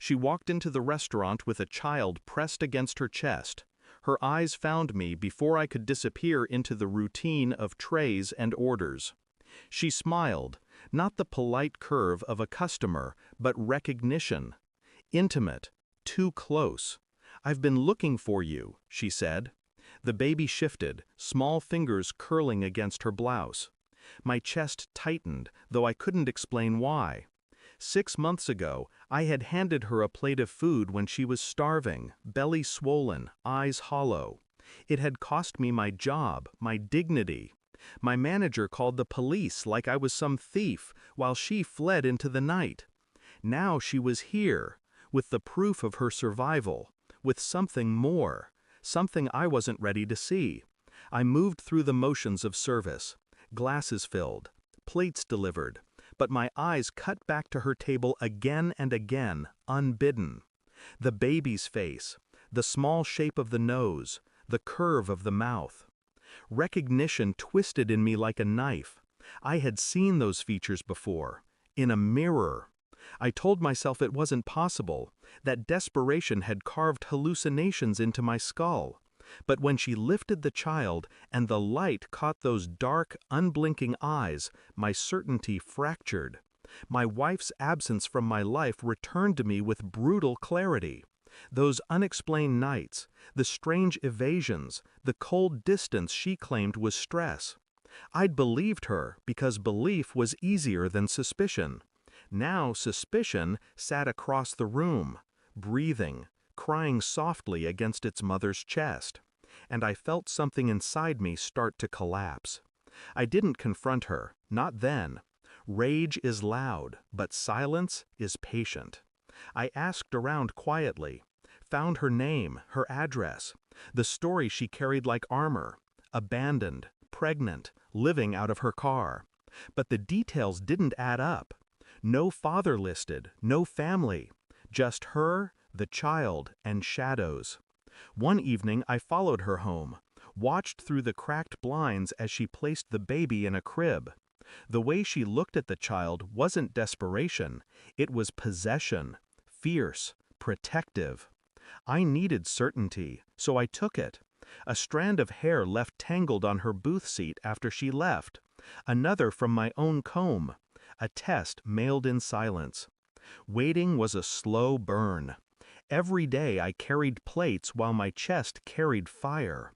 She walked into the restaurant with a child pressed against her chest. Her eyes found me before I could disappear into the routine of trays and orders. She smiled, not the polite curve of a customer, but recognition. Intimate, too close. "I've been looking for you," she said. The baby shifted, small fingers curling against her blouse. My chest tightened, though I couldn't explain why. 6 months ago, I had handed her a plate of food when she was starving, belly swollen, eyes hollow. It had cost me my job, my dignity. My manager called the police like I was some thief, while she fled into the night. Now she was here, with the proof of her survival, with something more, something I wasn't ready to see. I moved through the motions of service. Glasses filled, plates delivered, but my eyes cut back to her table again and again, unbidden. The baby's face, the small shape of the nose, the curve of the mouth. Recognition twisted in me like a knife. I had seen those features before, in a mirror. I told myself it wasn't possible, that desperation had carved hallucinations into my skull. But when she lifted the child and the light caught those dark, unblinking eyes, my certainty fractured. My wife's absence from my life returned to me with brutal clarity. Those unexplained nights, the strange evasions, the cold distance she claimed was stress. I'd believed her because belief was easier than suspicion. Now suspicion sat across the room, breathing, crying softly against its mother's chest. And I felt something inside me start to collapse. I didn't confront her, not then. Rage is loud, but silence is patient. I asked around quietly, found her name, her address, the story she carried like armor, abandoned, pregnant, living out of her car. But the details didn't add up. No father listed, no family, just her, the child, and shadows. One evening I followed her home, watched through the cracked blinds as she placed the baby in a crib. The way she looked at the child wasn't desperation, it was possession, fierce, protective. I needed certainty, so I took it. A strand of hair left tangled on her booth seat after she left, another from my own comb, a test mailed in silence. Waiting was a slow burn. Every day I carried plates while my chest carried fire.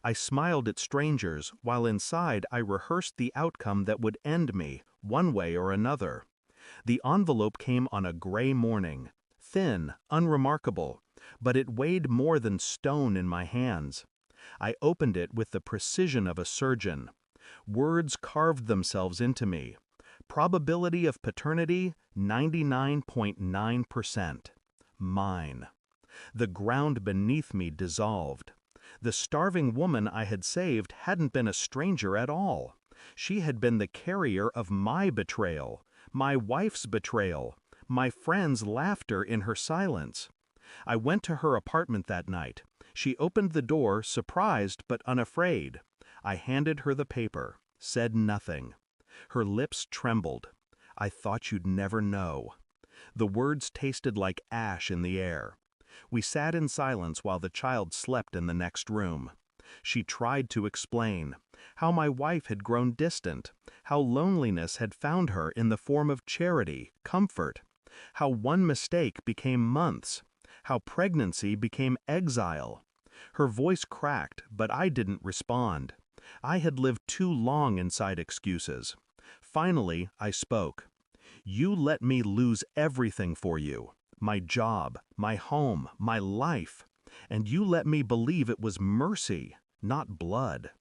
I smiled at strangers while inside I rehearsed the outcome that would end me, one way or another. The envelope came on a gray morning, thin, unremarkable, but it weighed more than stone in my hands. I opened it with the precision of a surgeon. Words carved themselves into me. Probability of paternity, 99.9%. Mine. The ground beneath me dissolved. The starving woman I had saved hadn't been a stranger at all. She had been the carrier of my betrayal, my wife's betrayal, my friend's laughter in her silence. I went to her apartment that night. She opened the door, surprised but unafraid. I handed her the paper, said nothing. Her lips trembled. "I thought you'd never know." The words tasted like ash in the air. We sat in silence while the child slept in the next room. She tried to explain how my wife had grown distant, how loneliness had found her in the form of charity, comfort, how one mistake became months, how pregnancy became exile. Her voice cracked, but I didn't respond. I had lived too long inside excuses. Finally, I spoke. "You let me lose everything for you. My job, my home, my life. And you let me believe it was mercy, not blood."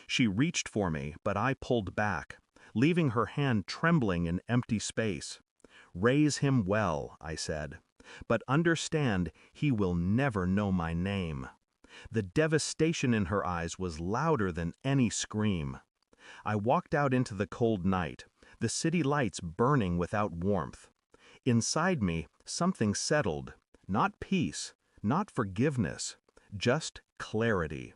She reached for me, but I pulled back, leaving her hand trembling in empty space. "Raise him well," I said. "But understand, he will never know my name." The devastation in her eyes was louder than any scream. I walked out into the cold night, the city lights burning without warmth. Inside me, something settled. Not peace, not forgiveness, just clarity.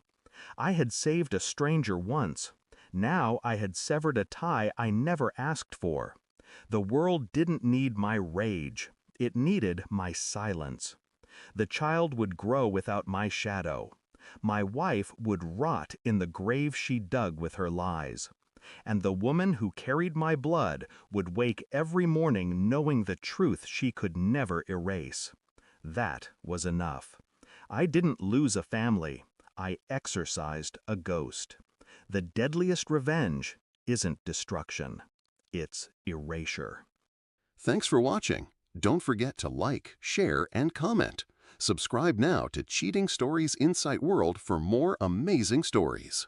I had saved a stranger once. Now I had severed a tie I never asked for. The world didn't need my rage. It needed my silence. The child would grow without my shadow. My wife would rot in the grave she dug with her lies. And the woman who carried my blood would wake every morning knowing the truth she could never erase. That was enough. I didn't lose a family. I exorcised a ghost. The deadliest revenge isn't destruction. It's erasure. Thanks for watching. Don't forget to like, share, and comment. Subscribe now to Cheating Stories Insight World for more amazing stories.